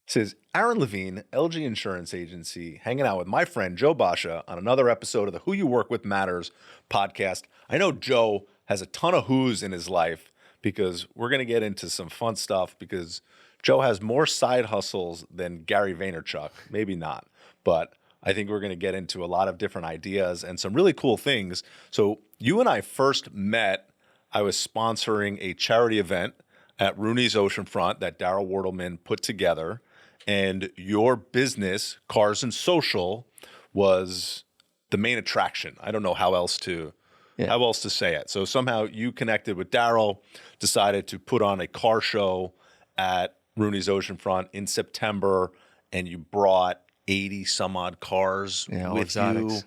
This is Aaron Levine, LG Insurance Agency, hanging out with my friend Joe Boscia on another episode of the Who You Work With Matters podcast. I know Joe has a ton of who's in his life because we're going to get into some fun stuff because Joe has more side hustles than Gary Vaynerchuk. Maybe not, but I think we're going to get into a lot of different ideas and some really cool things. So you and I first met, I was sponsoring a charity event at Rooney's Oceanfront that Darryl Wartleman put together. And your business, Cars and Social, was the main attraction. I don't know how else to say it. So somehow you connected with Darryl, decided to put on a car show at Rooney's Oceanfront in September, and you brought 80 some odd cars with exotics. you.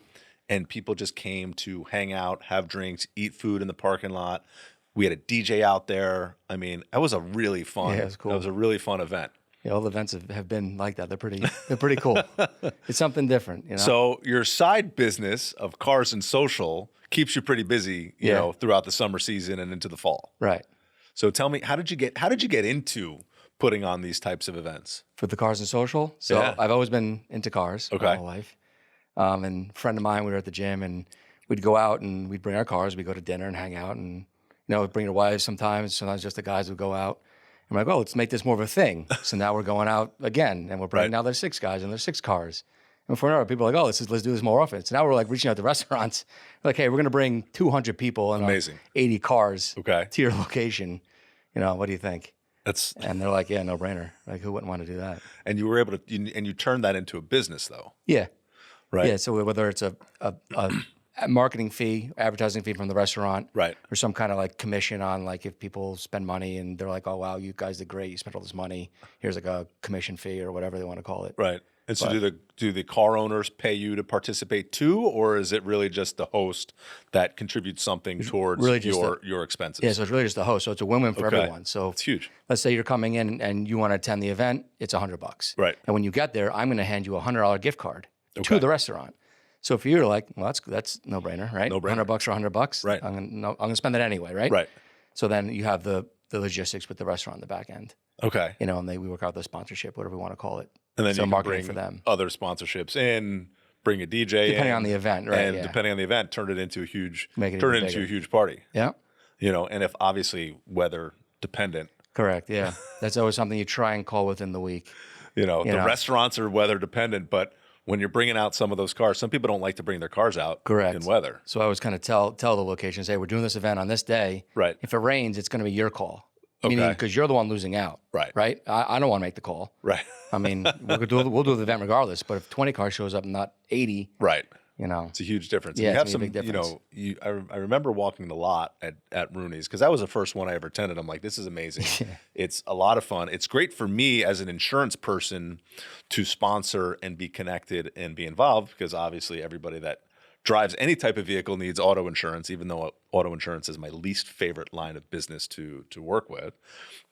And people just came to hang out, have drinks, eat food in the parking lot. We had a DJ out there. I mean, that was a really fun. Yeah, it was cool. That was a really fun event. Yeah, all the events have been like that. They're pretty cool. It's something different, you know. So your side business of Cars and Social keeps you pretty busy, you know, throughout the summer season and into the fall. Right. So tell me, how did you get into putting on these types of events? For the Cars and Social. So Yeah. I've always been into cars my whole life. And a friend of mine, we were at the gym and we'd go out and we'd bring our cars. We'd go to dinner and hang out and, we'd bring our wives sometimes. Sometimes just the guys would go out. I'm like, oh, let's make this more of a thing. So now we're going out again, and we're bringing now there's 6 guys and there's 6 cars. And before now, people are like, oh, let's do this more often. So now we're like reaching out to restaurants, like, hey, we're going to bring 200 people and 80 cars to your location. What do you think? And they're like, yeah, no brainer. Like, who wouldn't want to do that? And you were able to, and you turned that into a business, though. Yeah, right. Yeah. So whether it's a marketing fee, advertising fee from the restaurant, right, or some kind of like commission on like if people spend money and they're like, oh wow, you guys did great, you spent all this money, here's like a commission fee or whatever they want to call it. Right. And so do the car owners pay you to participate too, or is it really just the host that contributes something towards really your expenses? Yeah, so it's really just the host. So it's a win-win for everyone. So it's huge. Let's say you're coming in and you want to attend the event, it's $100. Right. And when you get there, I'm going to hand you a $100 gift card to the restaurant. So for you, you're like, well, that's no brainer, right? No brainer. $100 for $100. Right. I'm gonna spend that anyway, right? Right. So then you have the logistics with the restaurant in the back end. Okay. And we work out the sponsorship, whatever we want to call it. And then so you can marketing bring for them. Other sponsorships in, bring a DJ depending on the event, right? And depending on the event, turn it into a huge party. Yeah. And if obviously weather dependent. Correct. Yeah. That's always something you try and call within the week. The restaurants are weather dependent, but when you're bringing out some of those cars, some people don't like to bring their cars out in weather. So I always kind of tell the locations, hey, we're doing this event on this day. Right. If it rains, it's going to be your call. Meaning because you're the one losing out. Right. Right. I don't want to make the call. Right. I mean, we'll do the event regardless. But if 20 cars shows up and not 80, right. It's a huge difference. Yeah, you have a big difference. I remember walking the lot at Rooney's because that was the first one I ever attended. I'm like, this is amazing. It's a lot of fun. It's great for me as an insurance person to sponsor and be connected and be involved because obviously everybody that drives any type of vehicle needs auto insurance, even though auto insurance is my least favorite line of business to work with.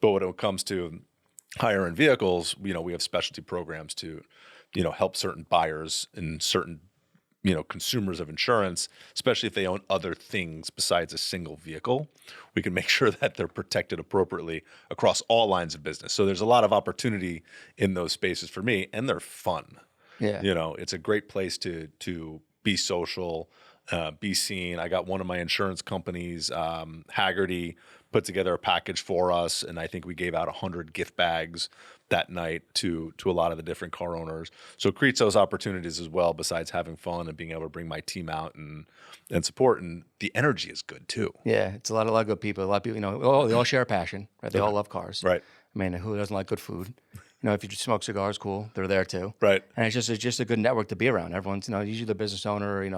But when it comes to higher end vehicles, we have specialty programs to, help certain buyers and certain consumers of insurance, especially if they own other things besides a single vehicle. We can make sure that they're protected appropriately across all lines of business. So there's a lot of opportunity in those spaces for me, and they're fun. Yeah. It's a great place to be social, be seen. I got one of my insurance companies, Haggerty, put together a package for us, and I think we gave out 100 gift bags that night to a lot of the different car owners. So it creates those opportunities as well, besides having fun and being able to bring my team out and support. And the energy is good too. Yeah, it's a lot of good people. A lot of people, they all share a passion, right? They all love cars. Right. I mean, who doesn't like good food? If you smoke cigars, cool. They're there too. Right. And it's just a good network to be around. Everyone's, usually the business owner,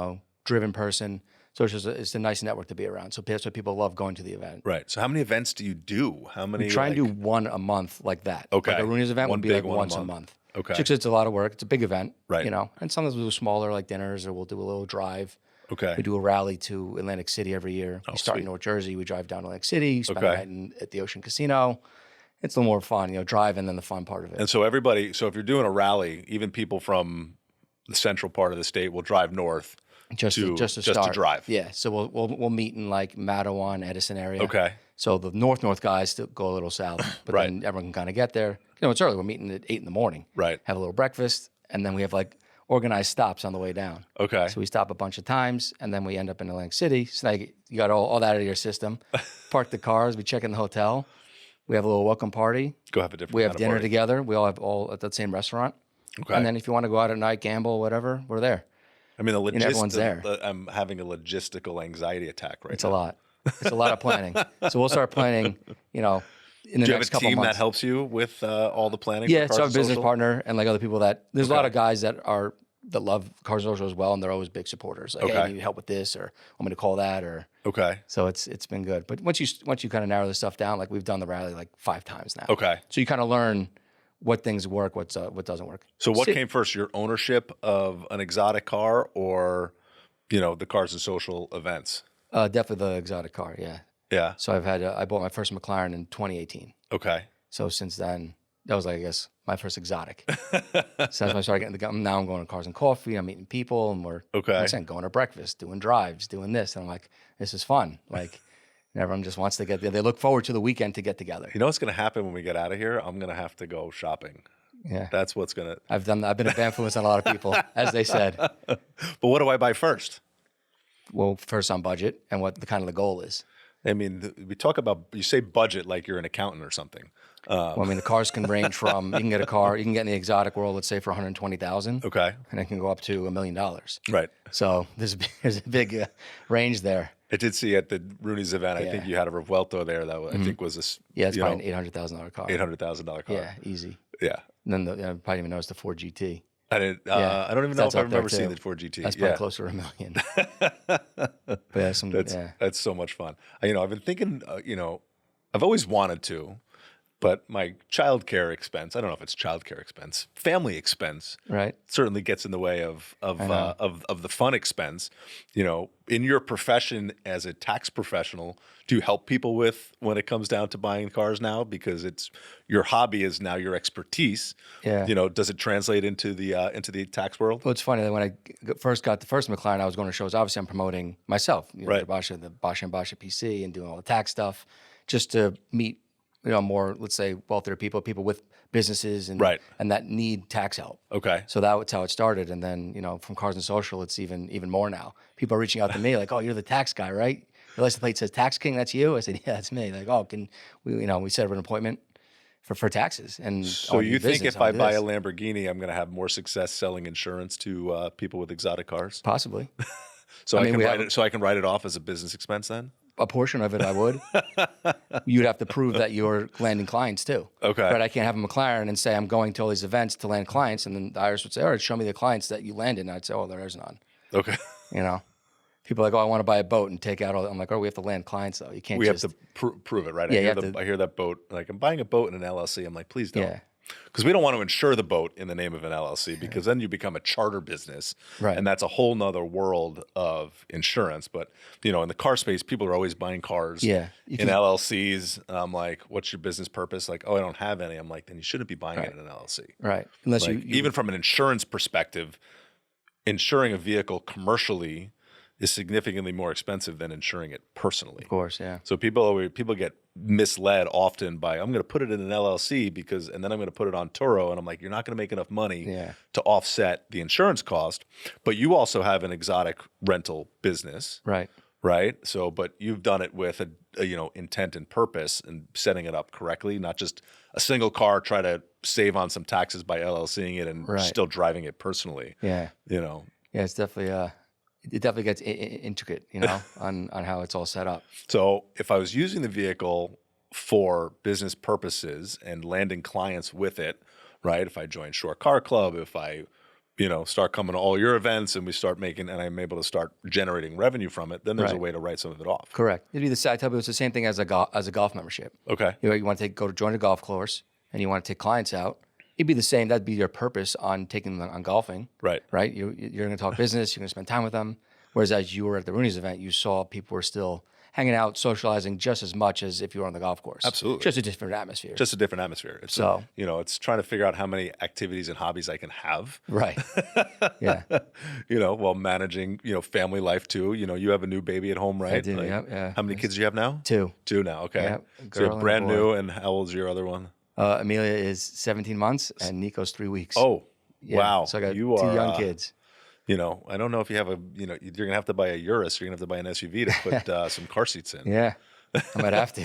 driven person. So it's a nice network to be around. So that's why people love going to the event. Right. So how many events do you do? How many? We try and do one a month like that. Okay. Like a Rooney's event would be like once a month. Okay. Just 'cause it's a lot of work. It's a big event. Right. And sometimes we'll do smaller like dinners or we'll do a little drive. Okay. We do a rally to Atlantic City every year. We start in North Jersey. We drive down to Atlantic City, spend a night at the Ocean Casino. It's a little more fun, drive and then the fun part of it. And so if you're doing a rally, even people from the central part of the state will drive north just to start. to drive. Yeah. So we'll meet in like Mattawan, Edison area. Okay. So the north guys still go a little south, but Right. then everyone can kind of get there. It's early. We're meeting at 8 in the morning. Right. Have a little breakfast, and then we have like organized stops on the way down. Okay. So we stop a bunch of times, and then we end up in Atlantic City. So now you got all that out of your system. Park the cars. We check in the hotel. We have a little welcome party. Go have a different We have kind of dinner party. together. We all have all at the same restaurant. Okay. And then if you want to go out at night, gamble, whatever, we're there. I mean, everyone's there. I'm having a logistical anxiety attack right It's now. a lot. It's a lot of planning. So we'll start planning, in the Do you have next a couple team months. that helps you with all the planning? for Yeah, Cars so our and business Social? partner and like other people there's a lot Okay. of guys that love Cars and Social as well, and they're always big supporters. Like, hey, Okay. I need help with this, or I'm going to call that, or Okay. so it's been good. But once you kind of narrow this stuff down, like we've done the rally like 5 times now. Okay. So you kind of learn what things work, what doesn't work. So what Si- came first, your ownership of an exotic car or, the Cars and Social events? Definitely the exotic car, yeah. Yeah. So I bought my first McLaren in 2018. Okay. So since then, that was like, I guess, my first exotic. So that's when I started getting now I'm going to Cars and Coffee, I'm meeting people, and we're Okay. like I said, going to breakfast, doing drives, doing this. And I'm like, this is fun. Like, and everyone just wants to get there. They look forward to the weekend to get together. You know what's going to happen when we get out of here? I'm going to have to go shopping. Yeah. That's what's going to... I've been a bad influence on a lot of people, as they said. But what do I buy first? Well, first on budget and what the goal is. I mean, we talk about, you say budget like you're an accountant or something. Well, I mean, the cars can range from, you can get a car, you can get in the exotic world, let's say for 120,000. Okay. And it can go up to $1 million. Right. So there's a big range there. I did see at the Rooney's event, I Yeah. think you had a Revuelto there that I think was this Yeah, it's probably an $800,000 car. $800,000 car. Yeah, easy. Yeah. And then I probably didn't even notice the Ford GT. I didn't. Yeah. I don't even know That's if I up there, remember seeing too. the Ford GT. That's probably Yeah. closer to $1 million. But yeah, That's so much fun. I've been thinking. I've always wanted to, but my childcare expense. I don't know if it's childcare expense, family expense. right. Certainly gets in the way of the fun expense. In your profession as a tax professional, do you help people with when it comes down to buying cars now? Because it's your hobby is now your expertise. Yeah. Does it translate into the tax world? Well, it's funny that when I first got the first McLaren, I was going to shows. Obviously, I'm promoting myself, Right. the Boscia and Boscia PC, and doing all the tax stuff, just to meet, more, let's say, wealthier people with businesses, and Right. and that need tax help. Okay. So that's how it started, and then from Cars and Social, it's even more now. People are reaching out to me like, "Oh, you're the tax guy, right? Your license plate says Tax King. That's you." I said, "Yeah, that's me." Like, "Oh, can we set up an appointment for taxes?" And So I'll do you think business, if I'll I do buy a this. Lamborghini, I'm going to have more success selling insurance to people with exotic cars? Possibly So I I, mean, can we write have- it. So I can write it off as a business expense then. a portion of it, I would. You'd have to prove that you're landing clients too. Okay. But I can't have a McLaren and say I'm going to all these events to land clients, and then the IRS would say, "All right, show me the clients that you landed." And I'd say, "Oh, there is none." Okay. People are like, "Oh, I want to buy a boat and take out all." I'm like, "Oh, we have to land clients though. You can't We just." have to prove it, right? Yeah, I you hear, have to- I hear that boat. Like I'm buying a boat in an LLC. I'm like, please don't. Yeah. Because we don't want to insure the boat in the name of an LLC because then you become a charter business. Right. And that's a whole nother world of insurance. But, in the car space, people are always buying cars Yeah. You in can- LLCs. And I'm like, what's your business purpose? Like, oh, I don't have any. I'm like, then you shouldn't be buying it in an LLC. Right. Unless Like, you even from an insurance perspective, insuring a vehicle commercially is significantly more expensive than insuring it personally. of course, yeah. So people get misled often by I'm going to put it in an LLC and then I'm going to put it on Turo, and I'm like, you're not going to make enough money Yeah. to offset the insurance cost. But you also have an exotic rental business, Right. right? So, but you've done it with a intent and purpose and setting it up correctly, not just a single car try to save on some taxes by LLCing it and Right. still driving it personally. Yeah. Yeah, It's definitely it definitely gets intricate, on how it's all set up. So if I was using the vehicle for business purposes and landing clients with it, right? If I join Shore Car Club, if I, start coming to all your events and we start making, and I'm able to start generating revenue from it, then there's a Right. way to write some of it off. Correct. It'd be I tell people it's the same thing as a golf membership. Okay. You want to join a golf course and you want to take clients out. It'd be the same. That'd be your purpose on taking them on golfing, Right. right? You're going to talk business. You're going to spend time with them. Whereas as you were at the Rooney's event, you saw people were still hanging out, socializing just as much as if you were on the golf course. Absolutely. Just a different atmosphere. Just a different atmosphere. It's So- it's trying to figure out how many activities and hobbies I can have. Right. Yeah. While managing, family life too. You have a new baby at home, right? I do, yeah. How many kids do you have now? 2. 2 now, okay. Yeah, a So you're girl and a brand boy. new, and how old's your other one? Amelia is 17 months and Nico's 3 weeks. Oh, Yeah, wow. So I got You 2 are, young kids. I don't know if you have you're going to have to buy a Urus. You're going to have to buy an SUV to put some car seats in. Yeah. I might have to.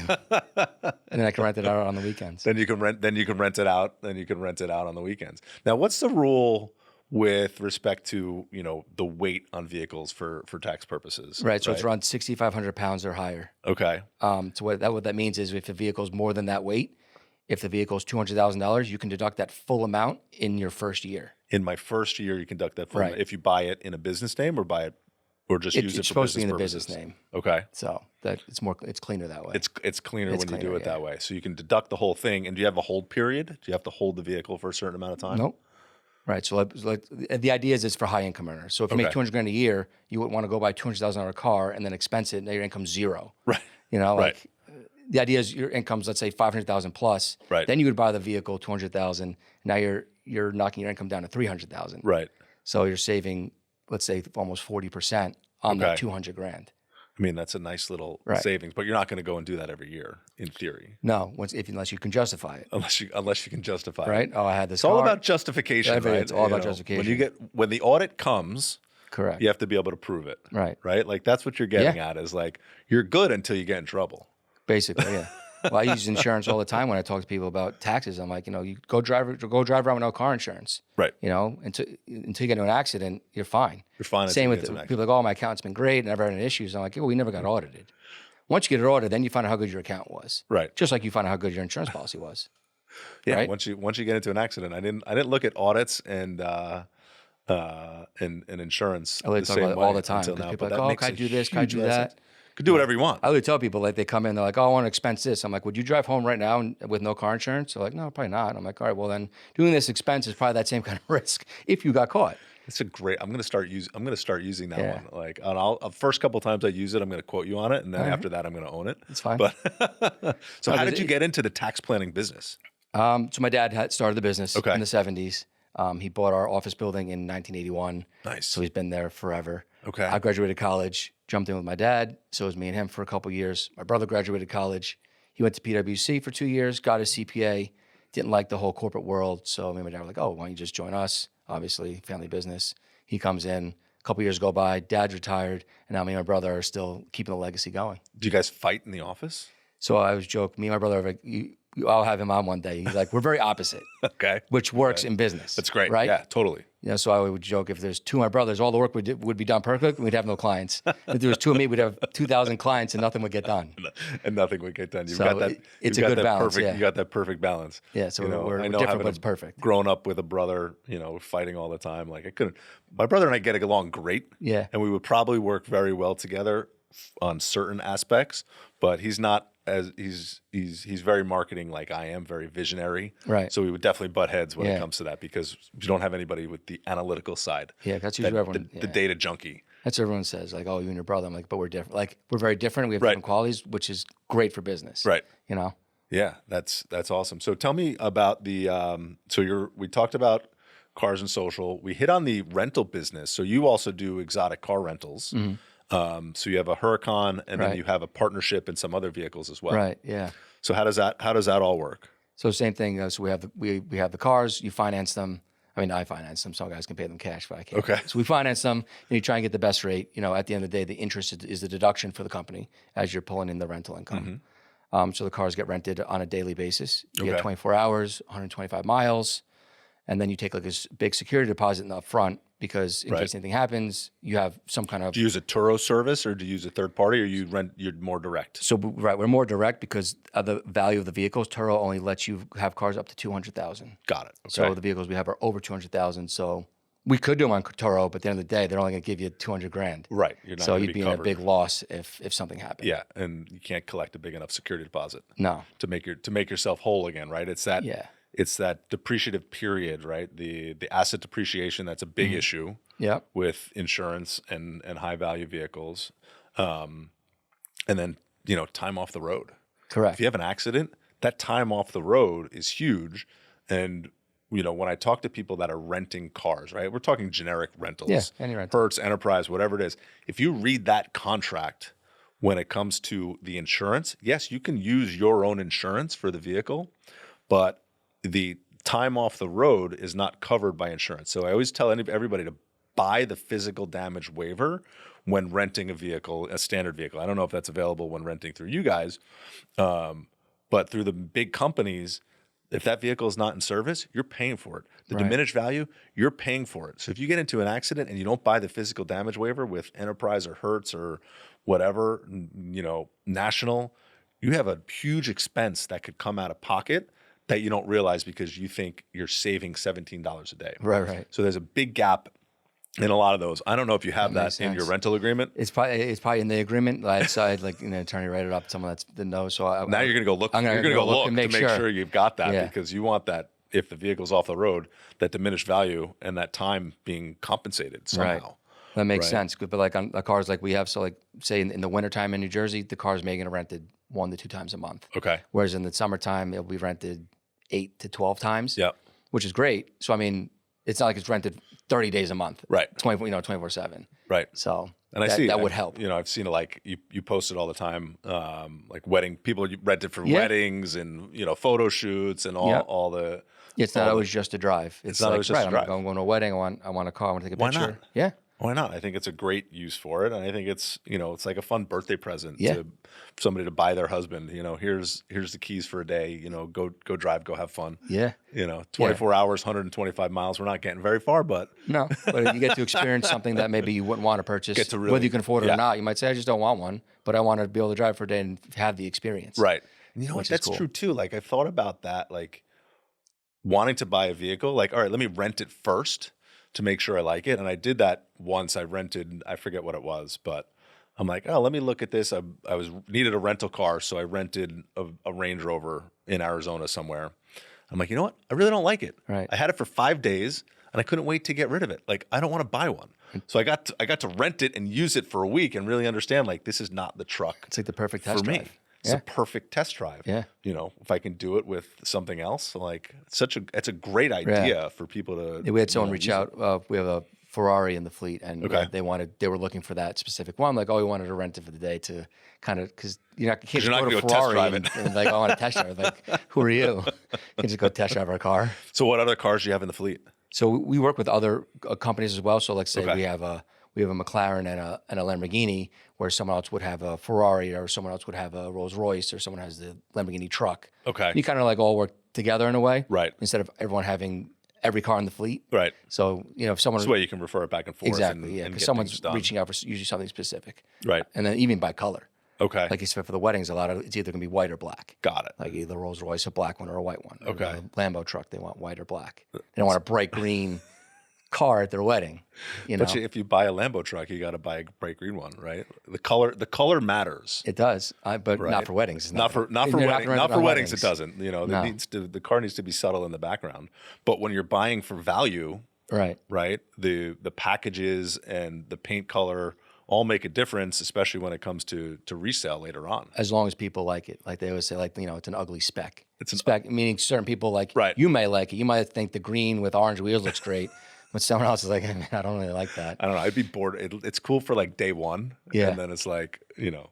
And then I can rent it out on the weekends. Then you can rent it out. Then you can rent it out on the weekends. Now, what's the rule with respect to, the weight on vehicles for tax purposes? Right. So it's around 6,500 pounds or higher. Okay. So what that means is if the vehicle is more than that weight, if the vehicle is $200,000, you can deduct that full amount in your first year. In my first year, you conduct that full Right. if you buy it in a business name or just use it for It's supposed to be in the purposes. business name. Okay. So that it's cleaner that way. It's cleaner when you do cleaner, it that way. So you can deduct the whole thing. And do you have a hold period? Do you have to hold the vehicle for a certain amount of time? Nope. Right. So the idea is it's for high income earners. So if you make Okay. $200,000 a year, you would want to go buy a $200,000 car and then expense it, and your income's zero. Right. Like the idea is your income's, let's say, 500,000 plus. Right. Then you would buy the vehicle 200,000. Now you're knocking your income down to 300,000. Right. So you're saving, let's say, almost 40% on that Okay. $200,000. I mean, that's a nice little Right. savings, but you're not going to go and do that every year, in theory, No, unless you can justify it. unless you can justify it. Right? Oh, I had this It's all car. about justification, right? It's all about justification. When the audit comes, Correct. you have to be able to prove it. Right. Right? Like that's what you're getting Yeah. at is like you're good until you get in trouble. Basically, yeah. Well, I use insurance all the time when I talk to people about taxes. I'm like, you go drive around with no car insurance. Right. Until you get into an accident, you're fine. You're fine. Same until with you get to an people like, oh, my account's been great, never had any issues. I'm like, well, we never got audited. Once you get it audited, then you find out how good your account was. Right. Just like you find out how good your insurance policy was. Yeah. Right? Once you get into an accident, I didn't look at audits and insurance I literally the talk same about it way all the time. until Because now. people But are that like, oh, makes can I a do this? Can I huge do amount of that? sense. You can do whatever you want. I would tell people, like, they come in, they're like, oh, I want to expense this. I'm like, would you drive home right now with no car insurance? They're like, no, probably not. I'm like, all right, well then doing this expense is probably that same kind of risk if you got caught. It's a great. I'm going to start using that Yeah. one. Like, first couple times I use it, I'm going to quote you on it, and then after that, I'm going to own it. It's fine. But so, how No, did you get into the tax planning business? So my dad had started the business Okay. in the 70s. He bought our office building in 1981. Nice. So he's been there forever. Okay. I graduated college, jumped in with my dad. So it was me and him for a couple years. My brother graduated college. He went to PwC for 2 years, got his CPA, didn't like the whole corporate world. So me and my dad were like, oh, why don't you just join us? Obviously, family business. He comes in, a couple years go by, dad's retired, and now me and my brother are still keeping the legacy going. Do you guys fight in the office? So I was joking, me and my brother are like, I'll have him on one day. He's like, we're very opposite, Okay. which works in business. That's great. Right? Yeah, totally. So I would joke, if there's 2 of my brothers, all the work would be done perfect, and we'd have no clients. If there was 2 of me, we'd have 2,000 clients and nothing would get done. And nothing would get done. You've So got that. it's you've a got good that balance, Perfect, yeah. You got that perfect balance. Yeah, so we're I know different, having but it's perfect. Grown up with a brother, fighting all the time. Like I couldn't. My brother and I get along great. Yeah. And we would probably work very well together on certain aspects, but he's not as he's very marketing like I am, very visionary. Right. So we would definitely butt heads when Yeah. it comes to that because you don't have anybody with the analytical side. Yeah, that's usually everyone. The data junkie. That's what everyone says, like, oh, you and your brother. I'm like, but we're different. Like, we're very different. We have Right. different qualities, which is great for business. Right. Yeah, that's awesome. So tell me about the we talked about cars and social. We hit on the rental business. So you also do exotic car rentals. So you have a Huracan and then Right. you have a partnership in some other vehicles as well. right. Yeah. So how does that all work? So same thing. So we have the cars. You finance them. I mean, I finance them. Some guys can pay them cash, but I can't. Okay. So we finance them, and you try and get the best rate. At the end of the day, the interest is the deduction for the company as you're pulling in the rental income. So the cars get rented on a daily basis. You Okay. get 24 hours, 125 miles, and then you take like a big security deposit in the upfront because in Right. case anything happens, you have some kind of. Do you use a Turo service or do you use a third party or you're more direct? So right, we're more direct because of the value of the vehicles. Turo only lets you have cars up to 200,000. Got it. Okay. So the vehicles we have are over 200,000. So we could do them on Turo, but at the end of the day, they're only going to give you 200,000. Right. You're not So gonna you'd be be in a covered. big loss if something happened. Yeah, and you can't collect a big enough security deposit No. to make yourself whole again, right? It's that Yeah. it's that depreciative period, right? The asset depreciation, that's a big issue Yep. with insurance and high value vehicles. and then, time off the road. Correct. If you have an accident, that time off the road is huge. And, when I talk to people that are renting cars, right, we're talking generic rentals, Yeah, any rental. Hertz, Enterprise, whatever it is. If you read that contract when it comes to the insurance, yes, you can use your own insurance for the vehicle, but the time off the road is not covered by insurance. So I always tell everybody to buy the physical damage waiver when renting a vehicle, a standard vehicle. I don't know if that's available when renting through you guys, but through the big companies, if that vehicle is not in service, you're paying for it. The diminished value, you're paying for it. So if you get into an accident and you don't buy the physical damage waiver with Enterprise or Hertz or whatever, National, you have a huge expense that could come out of pocket that you don't realize because you think you're saving $17 a day. Right. So there's a big gap in a lot of those. I don't know if you have that in your rental agreement. It's probably in the agreement. I had an attorney write it up. Someone that's the know. So now you're gonna go look. You're gonna go look to make sure you've got that because you want that if the vehicle's off the road, that diminished value and that time being compensated somehow. Right. That makes sense. But like on the cars like we have, so like say in the wintertime in New Jersey, the car's maybe gonna rented 1 to 2 times a month. Okay. Whereas in the summertime, it'll be rented 8 to 12 times. Yeah. Which is great. So I mean, it's not like it's rented 30 days a month. Right. 24/7. Right. So and I see that would help. I've seen it like you post it all the time, like wedding people rent it for weddings and photo shoots and all the. It's not always just a drive. It's not always just a drive. I'm going to a wedding. I want a car. I want to take a picture. Why not? Yeah. Why not? I think it's a great use for it, and I think it's it's like a fun birthday present to somebody to buy their husband. Here's the keys for a day. Go drive, go have fun. Yeah. 24 hours, 125 miles. We're not getting very far, but no. But you get to experience something that maybe you wouldn't want to purchase, whether you can afford it or not. You might say, I just don't want one, but I want to be able to drive for a day and have the experience. Right. And you know what? That's true too. Like I thought about that, like wanting to buy a vehicle. Like, all right, let me rent it first to make sure I like it. And I did that once. I rented, I forget what it was, but I'm like, oh, let me look at this. I needed a rental car, so I rented a Range Rover in Arizona somewhere. I'm like, you know what? I really don't like it. Right. I had it for 5 days, and I couldn't wait to get rid of it. Like, I don't want to buy one. So I got to rent it and use it for a week and really understand, like, this is not the truck. It's like the perfect test drive. Me. It's a perfect test drive. Yeah. If I can do it with something else, like it's a great idea for people to. We had someone reach out. We have a Ferrari in the fleet, and they were looking for that specific one. Like, we wanted to rent it for the day to kind of because you can't just go to Ferrari and like, I want to test drive. Like, who are you? You can just go test drive our car. So, what other cars do you have in the fleet? So we work with other companies as well. So, like, say we have a McLaren and a Lamborghini, where someone else would have a Ferrari, or someone else would have a Rolls Royce, or someone has the Lamborghini truck. Okay. You kind of like all work together in a way, right? Instead of everyone having every car in the fleet, right? So if someone this way you can refer it back and forth, exactly, because someone's reaching out for usually something specific, right? And then even by color. Okay. Like you said, for the weddings, it's either going to be white or black. Got it. Like either Rolls Royce, a black one, or a white one. Okay. Or the Lambo truck, they want white or black. They don't want a bright green car at their wedding. But if you buy a Lambo truck, you got to buy a bright green one, right? The color matters. It does, but not for weddings. Not for weddings. It doesn't. The car needs to be subtle in the background. But when you're buying for value, right, the packages and the paint color all make a difference, especially when it comes to resale later on. As long as people like it. Like they always say, it's an ugly speck. It's a speck, meaning certain people you may like it. You might think the green with orange wheels looks great, but someone else is like, man, I don't really like that. I don't know. I'd be bored. It's cool for like day one. Yeah. And then it's like,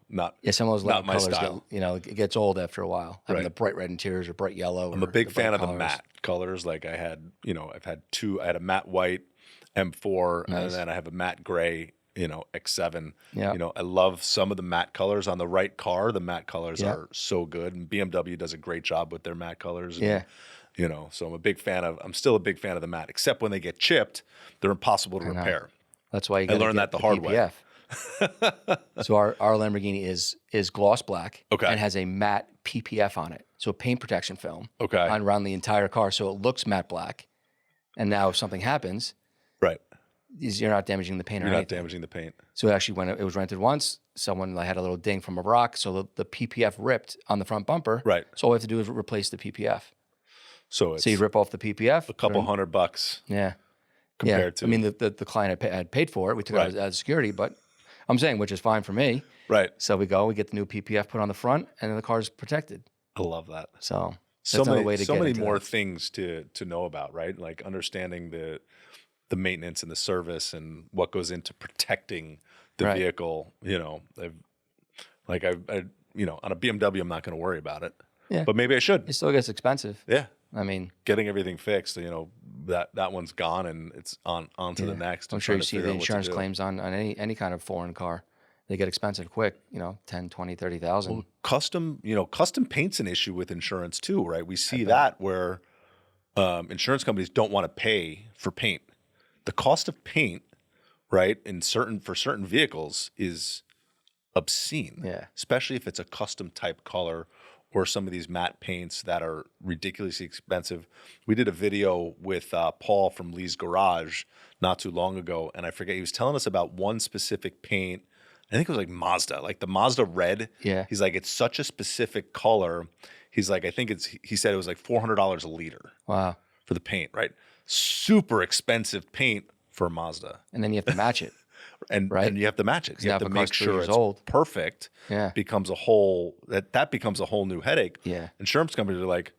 not some of those not my colors style. It gets old after a while. Having the bright red interiors or bright yellow. I'm a big fan of the matte colors. Like I had, I've had two. I had a matte white M4, and then I have a matte gray X7. Yeah. I love some of the matte colors on the right car. The matte colors are so good, and BMW does a great job with their matte colors. And, so I'm still a big fan of the matte, except when they get chipped, they're impossible to repair. That's why I learned that the hard way. So our Lamborghini is gloss black okay. and has a matte PPF on it. So a paint protection film okay. around the entire car. So it looks matte black. And now if something happens, right, you're not damaging the paint or anything. You're not damaging the paint. So actually when it was rented once, someone had a little ding from a rock. So the PPF ripped on the front bumper. Right. So all we have to do is replace the PPF. So you rip off the PPF. A couple $100. Yeah. Compared to. I mean, the client had paid for it. We took it out as security, but I'm saying, which is fine for me. Right. So we get the new PPF put on the front, and then the car's protected. I love that. So So that's another many, way to so get many into more that. things to know about, right? Like understanding the maintenance and the service and what goes into protecting the Right. vehicle. You know, I you know, on a BMW, I'm not going to worry about it. Yeah. But maybe I should. It still gets expensive. Yeah. I mean, Getting everything fixed, you know, that one's gone and it's on to the next. I'm and sure trying you to see figure the out what to insurance do. claims on any kind of foreign car. They get expensive quick, you know, 10, 20, 30,000. Well, custom paint's an issue with insurance too, right? We see that where insurance companies don't want to pay for paint. The cost of paint, right, for certain vehicles is obscene. Yeah. Especially if it's a custom type color or some of these matte paints that are ridiculously expensive. We did a video with Paul from Lee's Garage not too long ago, and I forget, he was telling us about one specific paint. I think it was like Mazda, like the Mazda red. Yeah. He's like, it's such a specific color. He's like, he said it was like $400 a liter Wow. for the paint, right? Super expensive paint for a Mazda. And then you have to match it. And Right. and you have to match it. You now have to if a make car's 3 sure years it's old. perfect. Yeah. Becomes that becomes a whole new headache. Yeah. Insurance companies are like,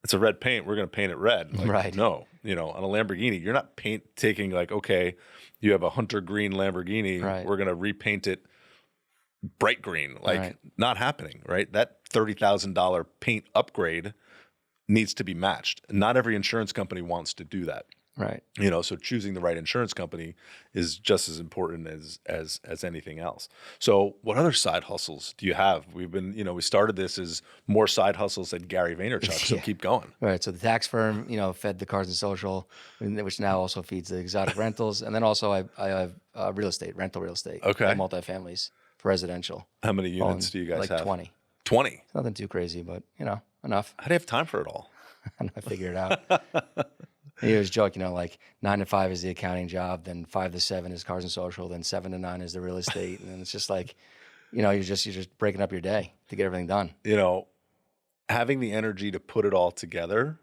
it's a red paint, we're going to paint it red. Like, Right. No, you know, on a Lamborghini, you're not taking like, okay, you have a hunter green Lamborghini, Right. we're going to repaint it bright green. Like, Right. not happening, right? That $30,000 paint upgrade needs to be matched. Not every insurance company wants to do that. Right. You know, so choosing the right insurance company is just as important as anything else. So what other side hustles do you have? We've been, you know, we started this as more side hustles than Gary Vaynerchuk, so Yeah. keep going. Right. So the tax firm, you know, fed the Cars and Social, which now also feeds the exotic rentals. And then also I have real estate, rental real estate. Okay. I have multifamilies for residential. How many units do you guys like have? 20. 20. Nothing too crazy, but, you know, enough. How do you have time for it all? And I figure it out. He always joke, you know, like 9 to 5 is the accounting job, then 5 to 7 is Cars and Social, then 7 to 9 is the real estate. And then it's just like, you know, you're just breaking up your day to get everything done. You know, having the energy to put it all together,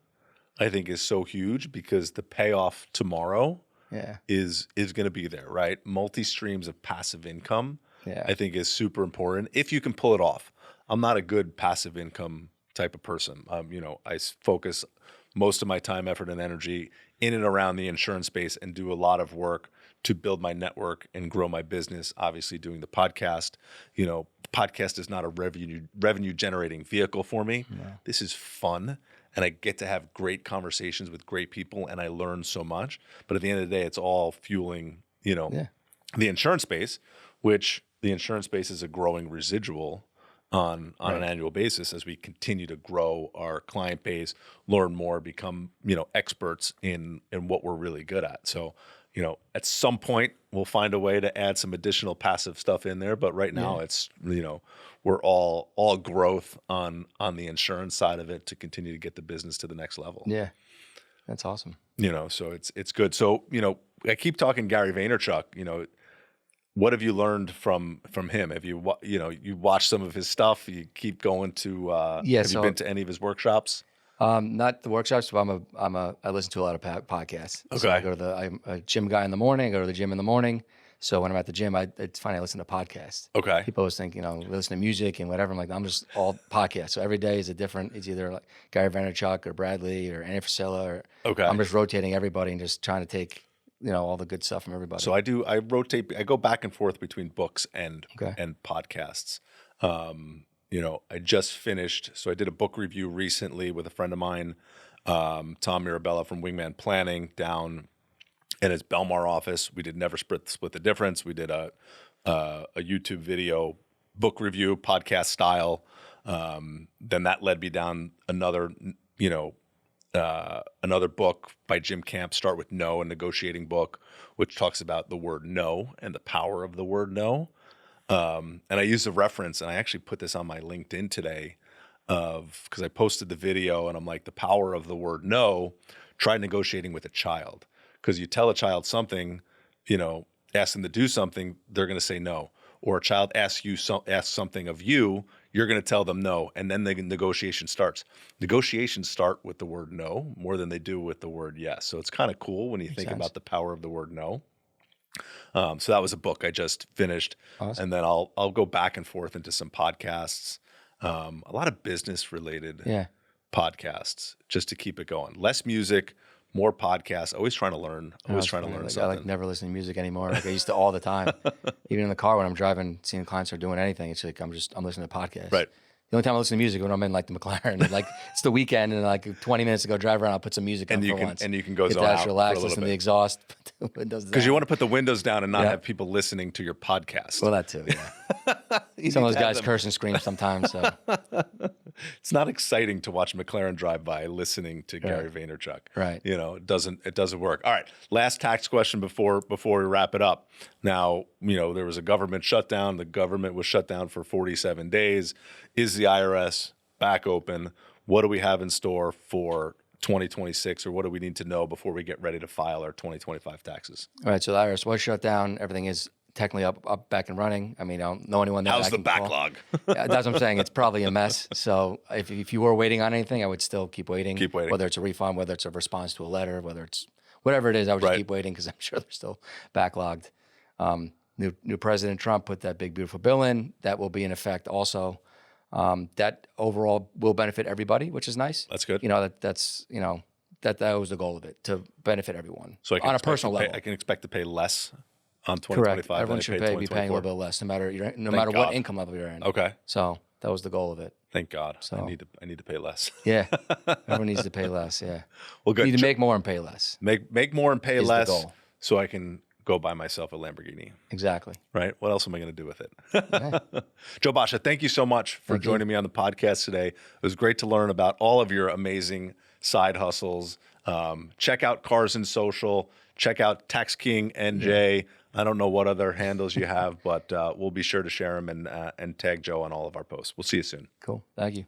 I think is so huge because the payoff tomorrow Yeah. is going to be there, right? Multi streams of passive income, Yeah. I think is super important if you can pull it off. I'm not a good passive income type of person. You know, I focus most of my time, effort, and energy in and around the insurance space and do a lot of work to build my network and grow my business. Obviously, doing the podcast, you know, the podcast is not a revenue generating vehicle for me. Yeah. This is fun. And I get to have great conversations with great people and I learn so much. But at the end of the day, it's all fueling, you know, Yeah. the insurance space, which the insurance space is a growing residual on an annual basis as we continue to grow our client base, learn more, become, you know, experts in what we're really good at. So, you know, at some point we'll find a way to add some additional passive stuff in there. But right now it's, you know, we're all growth on the insurance side of it to continue to get the business to the next level. Yeah. That's awesome. You know, so it's good. So, you know, I keep talking Gary Vaynerchuk, you know, what have you learned from him? Have you you watched some of his stuff? You keep going to have you been to any of his workshops? Not the workshops, but I listen to a lot of podcasts. So Okay. I'm a gym guy in the morning. I go to the gym in the morning. So when I'm at the gym, it's funny, I listen to podcasts. Okay. People always think, you know, listen to music and whatever. I'm like, I'm just all podcasts. So every day is it's either like Gary Vaynerchuk or Bradley or Andy Frisella or Okay. I'm just rotating everybody and just trying to take, you know, all the good stuff from everybody. So I go back and forth between books and podcasts. You know, I just finished, so I did a book review recently with a friend of mine, Tom Mirabella from Wingman Planning down in his Belmar office. We did Never Split the Difference. We did a YouTube video book review, podcast style. Then that led me down another, you know, another book by Jim Camp, Start with No, a negotiating book, which talks about the word no and the power of the word no. And I used a reference, and I actually put this on my LinkedIn today because I posted the video and I'm like, the power of the word no, try negotiating with a child. Because you tell a child something, you know, ask them to do something, they're going to say no. Or a child asks something of you, you're going to tell them no, and then the negotiation starts. Negotiations start with the word no more than they do with the word yes. So it's kind of cool when you think about the power of the word no. So that was a book I just finished. Awesome. And then I'll go back and forth into some podcasts, a lot of business related podcasts, just to keep it going. Less music, more podcasts. Always trying to learn. Always trying to learn something. I never listen to music anymore. Like I used to all the time. Even in the car when I'm driving, seeing clients are doing anything, it's like I'm listening to podcasts. Right. The only time I listen to music when I'm in like the McLaren, like it's the weekend and like 20 minutes to go drive around, I'll put some music on for once. And you can go get zone out relax, for a listen little to the bit. exhaust, put the windows down. Because you want to put the windows down and not have people listening to your podcast. Well, that too, yeah. Some of those guys curse and scream sometimes. So it's not exciting to watch McLaren drive by listening to Gary Vaynerchuk. Right. You know, it doesn't work. All right. Last tax question before we wrap it up. Now, you know, there was a government shutdown. The government was shut down for 47 days. Is the IRS back open? What do we have in store for 2026, or what do we need to know before we get ready to file our 2025 taxes? All right. So the IRS was shut down. Everything is technically up, back and running. I mean, I don't know anyone there. How's the backlog? That's what I'm saying. It's probably a mess. So if you were waiting on anything, I would still keep waiting. Keep waiting. Whether it's a refund, whether it's a response to a letter, whether it's whatever it is, I would just keep waiting because I'm sure they're still backlogged. New President Trump put that big, beautiful bill in. That will be in effect also. That overall will benefit everybody, which is nice. That's good. You know, that was the goal of it, to benefit everyone. So on a personal level. I can expect to pay less on 2025. Correct. Everyone should be paying a little bit less, no matter what income level you're in. Okay. So that was the goal of it. Thank God. So, I need to pay less. Yeah. Everyone needs to pay less. Yeah. Well, good. You need to make more and pay less. Make more and pay is less, the goal. so I can go buy myself a Lamborghini. Exactly. Right? What else am I going to do with it? Joe Boscia, thank you so much for joining me on the podcast today. It was great to learn about all of your amazing side hustles. Check out Cars and Social. Check out Tax King NJ. I don't know what other handles you have, but we'll be sure to share them and tag Joe on all of our posts. We'll see you soon. Cool. Thank you.